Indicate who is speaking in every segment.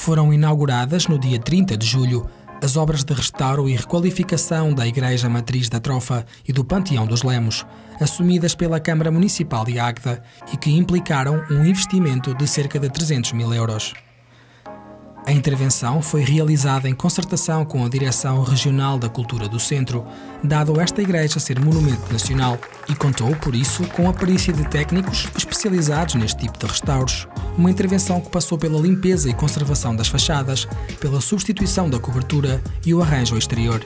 Speaker 1: Foram inauguradas no dia 30 de julho as obras de restauro e requalificação da Igreja Matriz da Trofa e do Panteão dos Lemos, assumidas pela Câmara Municipal de Águeda e que implicaram um investimento de cerca de 300 mil euros. A intervenção foi realizada em concertação com a Direção Regional da Cultura do Centro, dado esta igreja ser monumento nacional, e contou, por isso, com a perícia de técnicos especializados neste tipo de restauros. Uma intervenção que passou pela limpeza e conservação das fachadas, pela substituição da cobertura e o arranjo exterior.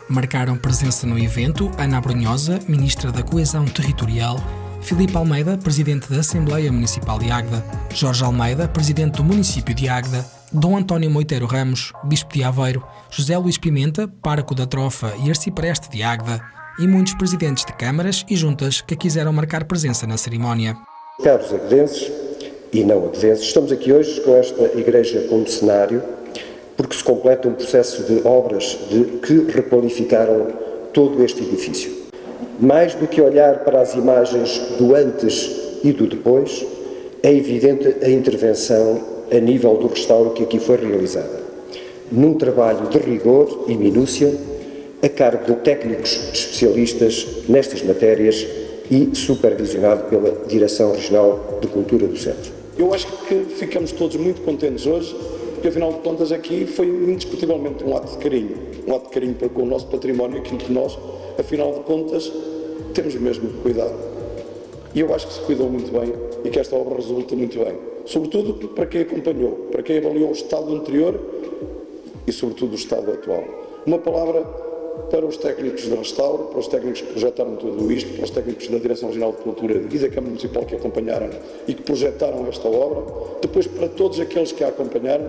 Speaker 1: Marcaram presença no evento Ana Abrunhosa, Ministra da Coesão Territorial, Filipe Almeida, Presidente da Assembleia Municipal de Águeda, Jorge Almeida, Presidente do Município de Águeda, Dom António Moiteiro Ramos, Bispo de Aveiro, José Luís Pimenta, Pároco da Trofa e Arcipreste de Águeda, e muitos presidentes de câmaras e juntas que quiseram marcar presença na cerimónia.
Speaker 2: Caros aguedenses e não aguedenses, estamos aqui hoje com esta igreja como cenário porque se completa um processo de obras que requalificaram todo este edifício. Mais do que olhar para as imagens do antes e do depois, é evidente a intervenção a nível do restauro que aqui foi realizada, num trabalho de rigor e minúcia, a cargo de técnicos especialistas nestas matérias e supervisionado pela Direção Regional de Cultura do Centro.
Speaker 3: Eu acho que ficamos todos muito contentes hoje, porque afinal de contas aqui foi indiscutivelmente um ato de carinho para com o nosso património, aquilo que nós, afinal de contas, temos mesmo de cuidar. E eu acho que se cuidou muito bem e que esta obra resulta muito bem. Sobretudo para quem acompanhou, para quem avaliou o estado anterior e sobretudo o estado atual. Uma palavra para os técnicos de restauro, para os técnicos que projetaram tudo isto, para os técnicos da Direção Regional de Cultura e da Câmara Municipal que acompanharam e que projetaram esta obra, depois para todos aqueles que a acompanharam,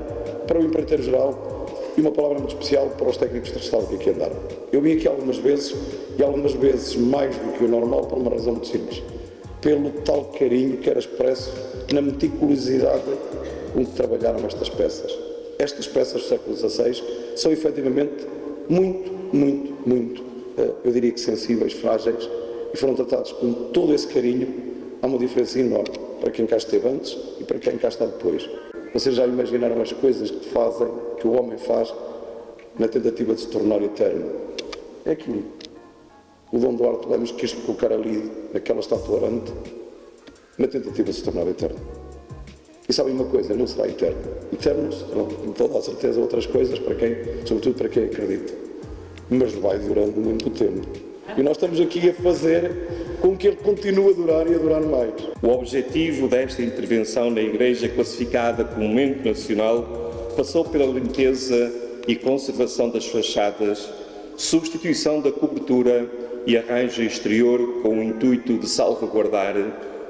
Speaker 3: para o empreiteiro geral e uma palavra muito especial para os técnicos de restauro que aqui andaram. Eu vim aqui algumas vezes e algumas vezes mais do que o normal por uma razão muito simples. Pelo tal carinho que era expresso na meticulosidade com que trabalharam estas peças. Estas peças do século XVI são efetivamente muito, eu diria que sensíveis, frágeis, e foram tratados com todo esse carinho. Há uma diferença enorme para quem cá esteve antes e para quem cá está depois. Vocês já imaginaram as coisas que fazem, que o homem faz, na tentativa de se tornar eterno? É aquilo. O Dom Duarte Lemos quis colocar ali, naquela estátua orante, na tentativa de se tornar eterno. E sabem uma coisa, não será eterno. Eterno serão, com toda a certeza, outras coisas, para quem, sobretudo para quem acredita. Mas vai durando muito tempo. E nós estamos aqui a fazer com que ele continue a durar e a durar mais.
Speaker 4: O objetivo desta intervenção na Igreja, classificada como Monumento Nacional, passou pela limpeza e conservação das fachadas, substituição da cobertura e arranjo exterior com o intuito de salvaguardar,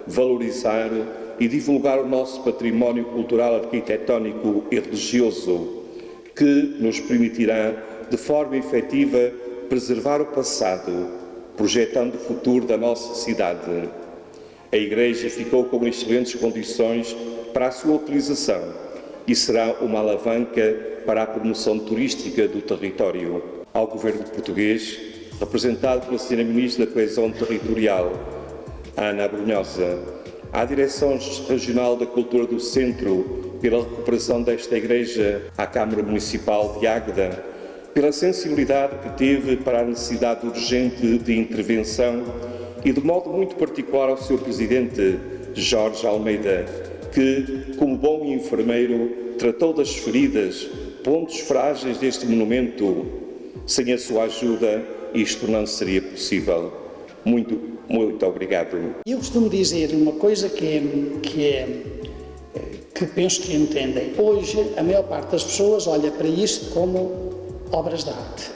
Speaker 4: valorizar e divulgar o nosso património cultural, arquitetónico e religioso, que nos permitirá, de forma efetiva, preservar o passado, projetando o futuro da nossa cidade. A Igreja ficou com excelentes condições para a sua utilização e será uma alavanca para a promoção turística do território. Ao Governo português, representado pela Sra. Ministra da Coesão Territorial, Ana Abrunhosa, à Direção Regional da Cultura do Centro, pela recuperação desta igreja, à Câmara Municipal de Águeda, pela sensibilidade que teve para a necessidade urgente de intervenção e, de modo muito particular, ao seu Presidente, Jorge Almeida, que, como bom enfermeiro, tratou das feridas, pontos frágeis deste monumento. Sem a sua ajuda, isto não seria possível. Muito obrigado.
Speaker 5: Eu costumo dizer uma coisa que penso que entendem. Hoje, a maior parte das pessoas olha para isto como obras de arte.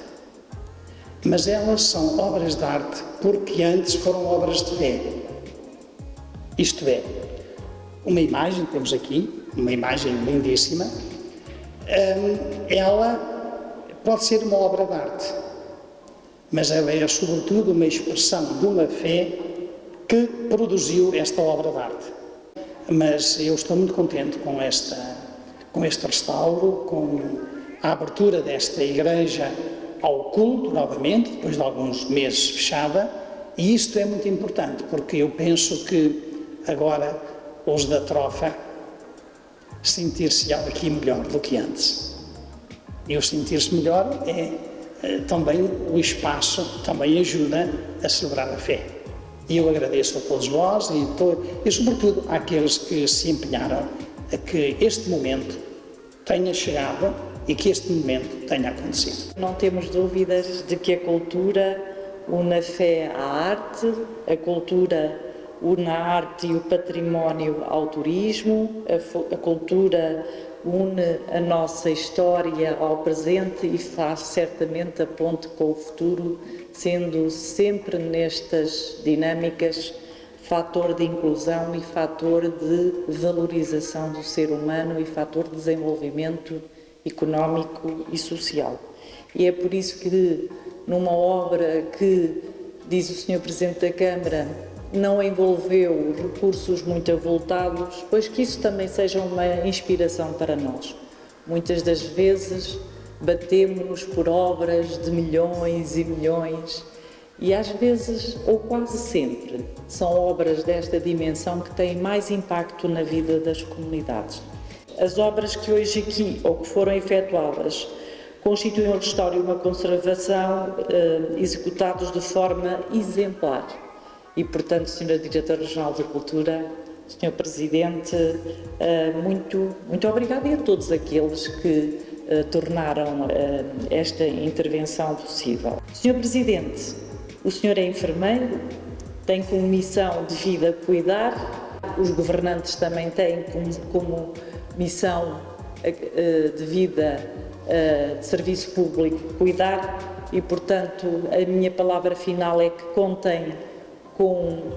Speaker 5: Mas elas são obras de arte porque antes foram obras de fé. Isto é, uma imagem, temos aqui, uma imagem lindíssima, ela pode ser uma obra de arte, mas ela é sobretudo uma expressão de uma fé que produziu esta obra de arte. Mas eu estou muito contente com este restauro, com a abertura desta igreja ao culto, novamente, depois de alguns meses fechada, e isto é muito importante, porque eu penso que agora os da Trofa sentir-se aqui melhor do que antes. E o sentir-se melhor também o espaço também ajuda a celebrar a fé. E eu agradeço a todos vós e sobretudo àqueles que se empenharam a que este momento tenha chegado e que este momento tenha acontecido.
Speaker 6: Não temos dúvidas de que a cultura une a fé à arte, a cultura une a arte e o património ao turismo, a cultura une a nossa história ao presente e faz certamente a ponte com o futuro, sendo sempre nestas dinâmicas fator de inclusão e fator de valorização do ser humano e fator de desenvolvimento económico e social. E é por isso que numa obra que, diz o Sr. Presidente da Câmara, não envolveu recursos muito avultados, pois que isso também seja uma inspiração para nós. Muitas das vezes batemos-nos por obras de milhões e milhões e às vezes, ou quase sempre, são obras desta dimensão que têm mais impacto na vida das comunidades. As obras que hoje aqui, ou que foram efetuadas, constituem um restauro e uma conservação executados de forma exemplar. E, portanto, Sra. Diretora Regional da Cultura, Sr. Presidente, muito obrigada e a todos aqueles que tornaram esta intervenção possível. Sr. Presidente, o senhor é enfermeiro, tem como missão de vida cuidar, os governantes também têm como missão de vida de serviço público cuidar e, portanto, a minha palavra final é que contem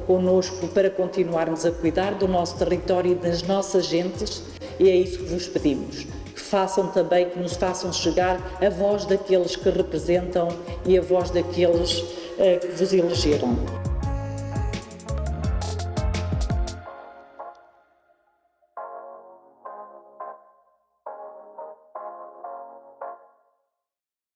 Speaker 6: connosco para continuarmos a cuidar do nosso território e das nossas gentes e é isso que vos pedimos. Que nos façam chegar a voz daqueles que representam e a voz daqueles que vos elegeram.